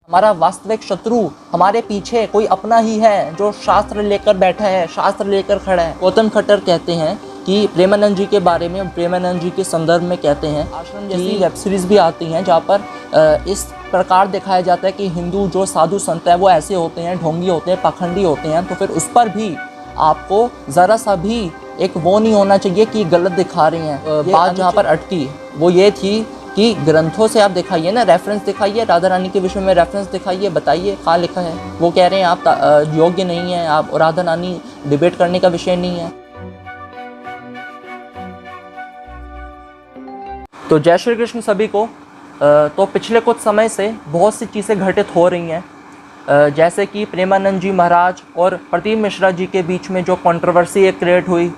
हमारा वास्तविक शत्रु हमारे पीछे कोई अपना ही है जो शास्त्र लेकर बैठा है, शास्त्र लेकर खड़ा है। गौतम खट्टर कहते हैं कि प्रेमानंद जी के बारे में, प्रेमानंद जी के संदर्भ में कहते हैं, आश्रम जैसी वेब सीरीज़ भी आती हैं जहाँ पर इस प्रकार दिखाया जाता है कि हिंदू जो साधु संत है वो ऐसे होते हैं, ढोंगी होते हैं, पाखंडी होते हैं। तो फिर उस पर भी आपको ज़रा सा भी एक वो नहीं होना चाहिए कि गलत दिखा रही हैं। बात जहाँ पर अटकी वो ये थी कि ग्रंथों से आप दिखाइए ना, रेफरेंस दिखाइए, राधा रानी के विषय में रेफरेंस दिखाइए, बताइए कहाँ लिखा है। वो कह रहे हैं आप योग्य नहीं हैं, आप राधा रानी डिबेट करने का विषय नहीं है। तो जय श्री कृष्ण सभी को। तो पिछले कुछ समय से बहुत सी चीज़ें घटित हो रही हैं, जैसे कि प्रेमानंद जी महाराज और प्रदीप मिश्रा जी के बीच में जो कंट्रोवर्सी क्रिएट हुई,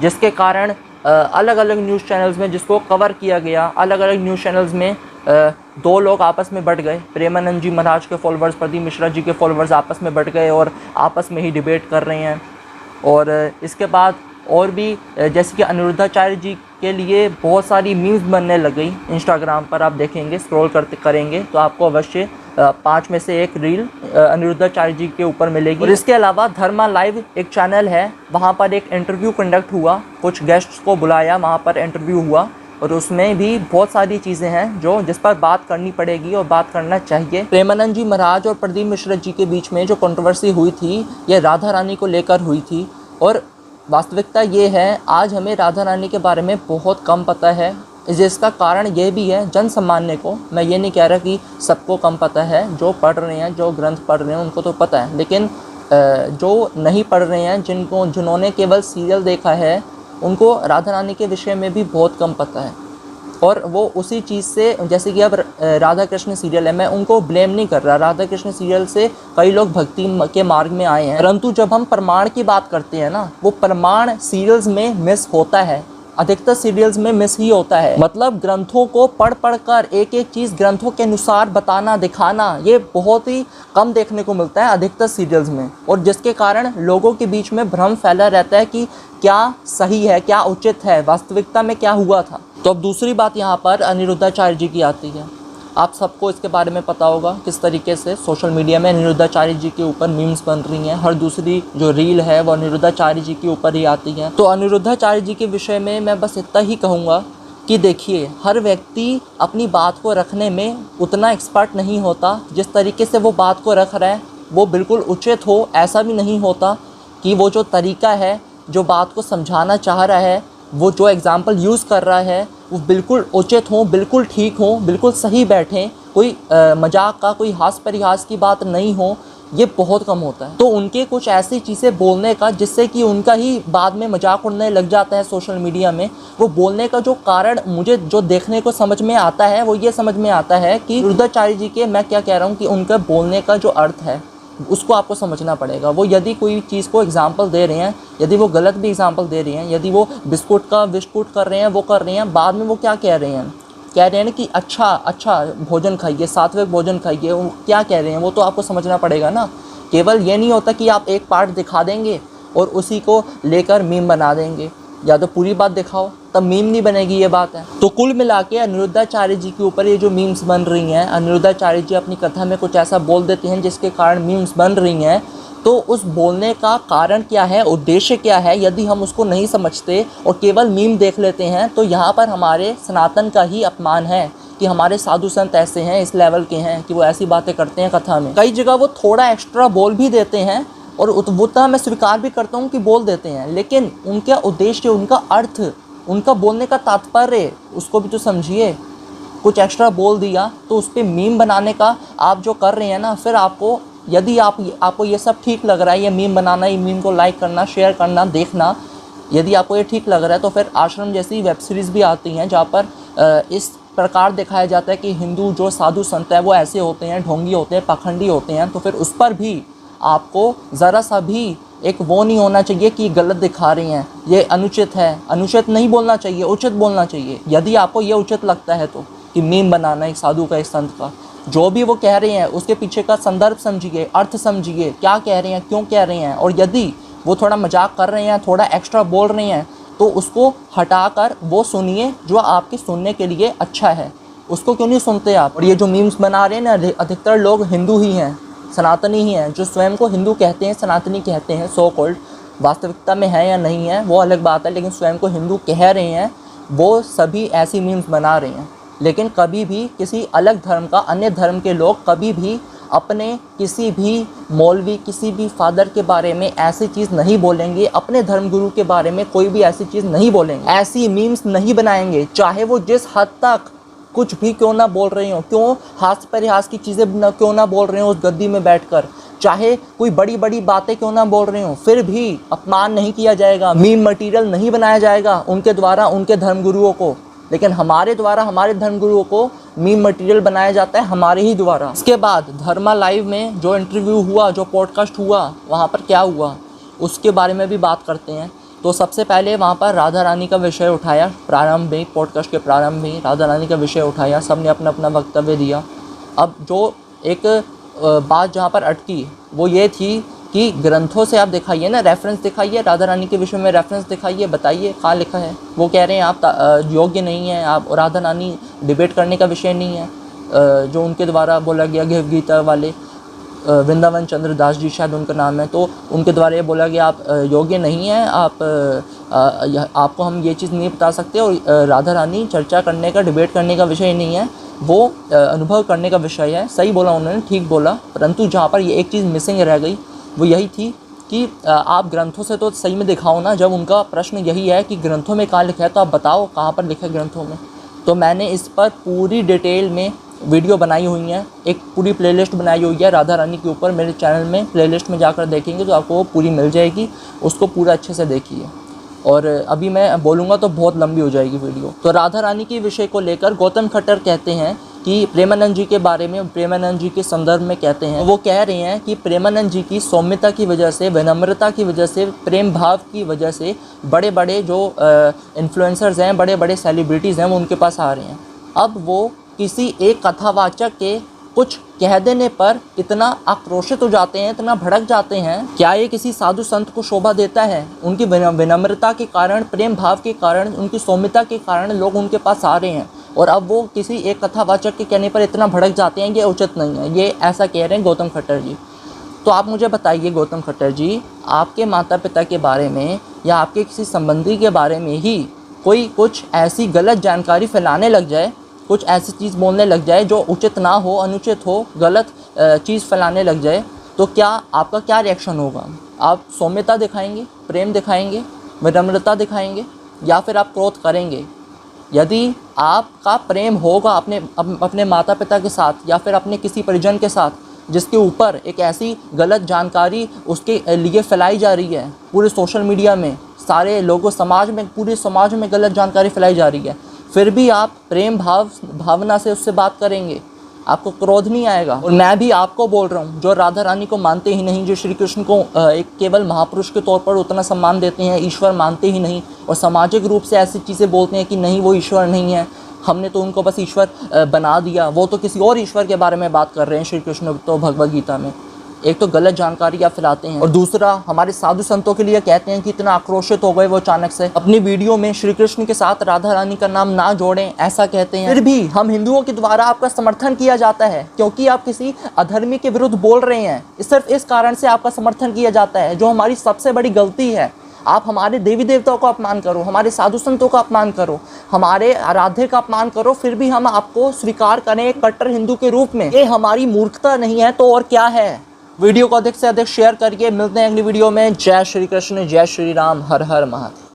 जिसके कारण अलग अलग न्यूज़ चैनल्स में जिसको कवर किया गया, अलग अलग न्यूज़ चैनल्स में दो लोग आपस में बढ़ गए। प्रेमानंद जी महाराज के फॉलोअर्स, प्रदीप मिश्रा जी के फॉलोअर्स आपस में बढ़ गए और आपस में ही डिबेट कर रहे हैं। और इसके बाद और भी जैसे कि अनिरुद्धाचार्य जी के लिए बहुत सारी मीम्स बनने लग गई इंस्टाग्राम पर। आप देखेंगे, स्क्रॉल करेंगे तो आपको अवश्य 5 में से एक रील अनिरुद्धाचार्य जी के ऊपर मिलेगी। और इसके अलावा धर्मा लाइव एक चैनल है, वहाँ पर एक इंटरव्यू कंडक्ट हुआ, कुछ गेस्ट्स को बुलाया, वहाँ पर इंटरव्यू हुआ और उसमें भी बहुत सारी चीज़ें हैं जो जिस पर बात करनी पड़ेगी और बात करना चाहिए। प्रेमानंद जी महाराज और प्रदीप मिश्रा जी के बीच में जो कंट्रोवर्सी हुई थी, ये राधा रानी को लेकर हुई थी। और वास्तविकता ये है, आज हमें राधा रानी के बारे में बहुत कम पता है। जिसका कारण ये भी है, जन सामान्य को, मैं ये नहीं कह रहा कि सबको कम पता है, जो पढ़ रहे हैं, जो ग्रंथ पढ़ रहे हैं उनको तो पता है, लेकिन जो नहीं पढ़ रहे हैं, जिन्होंने केवल सीरियल देखा है, उनको राधा रानी के विषय में भी बहुत कम पता है। और वो उसी चीज़ से, जैसे कि अब राधा कृष्ण सीरियल है, मैं उनको ब्लेम नहीं कर रहा, राधा कृष्ण सीरियल से कई लोग भक्ति के मार्ग में आए हैं, परंतु जब हम प्रमाण की बात करते हैं ना, वो प्रमाण सीरियल्स में मिस होता है, अधिकतर सीरियल्स में मिस ही होता है। मतलब ग्रंथों को पढ़ कर एक एक चीज़ ग्रंथों के अनुसार बताना, दिखाना, ये बहुत ही कम देखने को मिलता है अधिकतर सीरियल्स में। और जिसके कारण लोगों के बीच में भ्रम फैला रहता है कि क्या सही है, क्या उचित है, वास्तविकता में क्या हुआ था। तो अब दूसरी बात यहाँ पर अनिरुद्धाचार्य जी की आती है। आप सबको इसके बारे में पता होगा किस तरीके से सोशल मीडिया में अनिरुद्धाचार्य जी के ऊपर मीम्स बन रही हैं। हर दूसरी जो रील है वो अनिरुद्धाचार्य जी के ऊपर ही आती है। तो अनिरुद्धाचार्य जी के विषय में मैं बस इतना ही कहूँगा कि देखिए, हर व्यक्ति अपनी बात को रखने में उतना एक्सपर्ट नहीं होता। जिस तरीके से वो बात को रख रहा है वो बिल्कुल उचित हो, ऐसा भी नहीं होता कि वो जो तरीका है, जो बात को समझाना चाह रहा है, वो जो एग्ज़ाम्पल यूज़ कर रहा है वो बिल्कुल उचित हो, बिल्कुल ठीक हो, बिल्कुल सही बैठे, कोई मजाक का, कोई हास परिहास की बात नहीं हो, ये बहुत कम होता है। तो उनके कुछ ऐसी चीज़ें बोलने का जिससे कि उनका ही बाद में मजाक उड़ने लग जाता है सोशल मीडिया में, वो बोलने का जो कारण मुझे जो देखने को समझ में आता है वो ये समझ में आता है कि अनिरुद्धाचार्य जी के, मैं क्या कह रहा हूँ कि उनका बोलने का जो अर्थ है उसको आपको समझना पड़ेगा। वो यदि कोई चीज़ को एग्जाम्पल दे रहे हैं, यदि वो गलत भी एग्जाम्पल दे रहे हैं, यदि वो बिस्कुट का विस्कुट कर रहे हैं, वो कर रहे हैं, बाद में वो क्या कह रहे हैं, कह रहे हैं ना कि अच्छा भोजन खाइए, सात्विक भोजन खाइए, वो क्या कह रहे हैं वो तो आपको समझना पड़ेगा ना। केवल ये नहीं होता कि आप एक पार्ट दिखा देंगे और उसी को लेकर मीम बना देंगे, या तो पूरी बात दिखाओ तब मीम नहीं बनेगी, ये बात है। तो कुल मिला के अनिरुद्धाचार्य जी के ऊपर ये जो मीम्स बन रही हैं, अनिरुद्धाचार्य जी अपनी कथा में कुछ ऐसा बोल देते हैं जिसके कारण मीम्स बन रही हैं, तो उस बोलने का कारण क्या है, उद्देश्य क्या है, यदि हम उसको नहीं समझते और केवल मीम देख लेते हैं तो यहाँ पर हमारे सनातन का ही अपमान है कि हमारे साधु संत ऐसे हैं, इस लेवल के हैं कि वो ऐसी बातें करते हैं कथा में। कई जगह वो थोड़ा एक्स्ट्रा बोल भी देते हैं और उतना मैं स्वीकार भी करता हूँ कि बोल देते हैं, लेकिन उनका उद्देश्य, उनका अर्थ, उनका बोलने का तात्पर्य उसको भी तो समझिए। कुछ एक्स्ट्रा बोल दिया तो उस पर मीम बनाने का आप जो कर रहे हैं ना, फिर आपको, यदि आपको ये सब ठीक लग रहा है, ये मीम बनाना, ये मीम को लाइक करना, शेयर करना, देखना, यदि आपको ये ठीक लग रहा है तो फिर आश्रम जैसी वेब सीरीज़ भी आती हैं जहाँ पर इस प्रकार दिखाया जाता है कि हिंदू जो साधु संत है वो ऐसे होते हैं, ढोंगी होते हैं, पाखंडी होते हैं। तो फिर उस पर भी आपको ज़रा सा भी एक वो नहीं होना चाहिए कि गलत दिखा रही हैं, ये अनुचित है। अनुचित नहीं बोलना चाहिए, उचित बोलना चाहिए। यदि आपको ये उचित लगता है तो कि मीम बनाना एक साधु का, एक संत का, जो भी वो कह रहे हैं उसके पीछे का संदर्भ समझिए, अर्थ समझिए, क्या कह रहे हैं, क्यों कह रहे हैं। और यदि वो थोड़ा मजाक कर रहे हैं, थोड़ा एक्स्ट्रा बोल रहे हैं, तो उसको हटाकर वो सुनिए जो आपके सुनने के लिए अच्छा है। उसको क्यों नहीं सुनते आप? और ये जो मीम्स बना रहे हैं ना, अधिकतर लोग हिंदू ही हैं, सनातनी ही हैं, जो स्वयं को हिंदू कहते हैं, सनातनी कहते हैं, सो कॉल्ड। वास्तविकता में है या नहीं है वो अलग बात है, लेकिन स्वयं को हिंदू कह रहे हैं, वो सभी ऐसी मीम्स बना रहे हैं। लेकिन कभी भी किसी अलग धर्म का, अन्य धर्म के लोग कभी भी अपने किसी भी मौलवी, किसी भी फादर के बारे में ऐसी चीज़ नहीं बोलेंगे, अपने धर्मगुरु के बारे में कोई भी ऐसी चीज़ नहीं बोलेंगे, ऐसी मीम्स नहीं बनाएंगे, चाहे वो जिस हद तक कुछ भी क्यों ना बोल रहे हो, क्यों हास्य परिहास की चीज़ें क्यों ना बोल रहे हो उस गद्दी में बैठकर, चाहे कोई बड़ी बड़ी बातें क्यों ना बोल रहे हो, फिर भी अपमान नहीं किया जाएगा, मीम मटेरियल नहीं बनाया जाएगा उनके द्वारा, उनके धर्मगुरुओं को। लेकिन हमारे द्वारा, हमारे धर्मगुरुओं को मीम मटेरियल बनाया जाता है हमारे ही द्वारा। इसके बाद धर्मा लाइव में जो इंटरव्यू हुआ, जो पॉडकास्ट हुआ, वहाँ पर क्या हुआ उसके बारे में भी बात करते हैं। तो सबसे पहले वहाँ पर राधा रानी का विषय उठाया, प्रारंभ में, पॉडकास्ट के प्रारंभ में राधा रानी का विषय उठाया, सबने अपना अपना वक्तव्य दिया। अब जो एक बात जहाँ पर अटकी वो ये थी कि ग्रंथों से आप दिखाइए ना, रेफरेंस दिखाइए, राधा रानी के विषय में रेफरेंस दिखाइए, बताइए कहाँ लिखा है। वो कह रहे हैं आप योग्य नहीं हैं, आप राधा रानी डिबेट करने का विषय नहीं है। जो उनके द्वारा बोला गया, गीता वाले वृंदावन चंद्र दास जी शायद उनका नाम है, तो उनके द्वारा ये बोला गया आप योग्य नहीं हैं, आपको हम ये चीज़ नहीं बता सकते, और राधा रानी चर्चा करने का, डिबेट करने का विषय नहीं है, वो अनुभव करने का विषय है। सही बोला उन्होंने, ठीक बोला, परंतु जहाँ पर ये एक चीज़ मिसिंग रह गई वो यही थी कि आप ग्रंथों से तो सही में दिखाओ ना। जब उनका प्रश्न यही है कि ग्रंथों में कहाँ लिखा है, तो आप बताओ कहाँ पर लिखा है ग्रंथों में। तो मैंने इस पर पूरी डिटेल में वीडियो बनाई हुई है, एक पूरी प्लेलिस्ट बनाई हुई है राधा रानी के ऊपर, मेरे चैनल में प्लेलिस्ट में जाकर देखेंगे तो आपको वो पूरी मिल जाएगी, उसको पूरा अच्छे से देखिए। और अभी मैं बोलूँगा तो बहुत लंबी हो जाएगी वीडियो। तो राधा रानी के विषय को लेकर गौतम खट्टर कहते हैं कि प्रेमानंद जी के बारे में, प्रेमानंद जी के संदर्भ में कहते हैं, वो कह रहे हैं कि प्रेमानंद जी की सौम्यता की वजह से, विनम्रता की वजह से, प्रेम भाव की वजह से बड़े बड़े जो इन्फ्लुएंसर्स हैं, बड़े बड़े सेलिब्रिटीज़ हैं, वो उनके पास आ रहे हैं। अब वो किसी एक कथावाचक के कुछ कह देने पर इतना आक्रोशित हो जाते हैं, इतना भड़क जाते हैं, क्या ये किसी साधु संत को शोभा देता है? उनकी विनम्रता के कारण, प्रेम भाव के कारण, उनकी सौम्यता के कारण लोग उनके पास आ रहे हैं, और अब वो किसी एक कथावाचक के कहने पर इतना भड़क जाते हैं, ये उचित नहीं है। ये ऐसा कह रहे हैं गौतम खट्टर जी। तो आप मुझे बताइए गौतम खट्टर जी, आपके माता पिता के बारे में या आपके किसी संबंधी के बारे में ही कोई कुछ ऐसी गलत जानकारी फैलाने लग जाए, कुछ ऐसी चीज़ बोलने लग जाए जो उचित ना हो, अनुचित हो, गलत चीज़ फैलाने लग जाए, तो क्या आपका क्या रिएक्शन होगा? आप सौम्यता दिखाएंगे, प्रेम दिखाएंगे, विनम्रता दिखाएंगे, या फिर आप क्रोध करेंगे? यदि आपका प्रेम होगा अपने माता पिता के साथ या फिर अपने किसी परिजन के साथ जिसके ऊपर एक ऐसी गलत जानकारी उसके लिए फैलाई जा रही है, पूरे सोशल मीडिया में सारे लोगों, समाज में, पूरे समाज में गलत जानकारी फैलाई जा रही है, फिर भी आप प्रेम भावना से उससे बात करेंगे, आपको क्रोध नहीं आएगा? और मैं भी आपको बोल रहा हूँ, जो राधा रानी को मानते ही नहीं, जो श्री कृष्ण को एक केवल महापुरुष के तौर पर उतना सम्मान देते हैं, ईश्वर मानते ही नहीं, और सामाजिक रूप से ऐसी चीज़ें बोलते हैं कि नहीं वो ईश्वर नहीं है, हमने तो उनको बस ईश्वर बना दिया, वो तो किसी और ईश्वर के बारे में बात कर रहे हैं श्री कृष्ण तो भगवद गीता में। एक तो गलत जानकारी आप फैलाते हैं, और दूसरा हमारे साधु संतों के लिए कहते हैं कि इतना आक्रोशित हो गए वो अचानक से, अपनी वीडियो में श्री कृष्ण के साथ राधा रानी का नाम ना जोड़ें, ऐसा कहते हैं। फिर भी हम हिंदुओं के द्वारा आपका समर्थन किया जाता है, क्योंकि आप किसी अधर्मी के विरुद्ध बोल रहे हैं, सिर्फ इस कारण से आपका समर्थन किया जाता है, जो हमारी सबसे बड़ी गलती है। आप हमारे देवी देवताओं का अपमान करो, हमारे साधु संतों का अपमान करो, हमारे आराध्य का अपमान करो, फिर भी हम आपको स्वीकार करें एक कट्टर हिंदू के रूप में, ये हमारी मूर्खता नहीं है तो और क्या है? वीडियो को अधिक से अधिक शेयर करिए। मिलते हैं अगली वीडियो में। जय श्री कृष्ण, जय श्री राम, हर हर महादेव।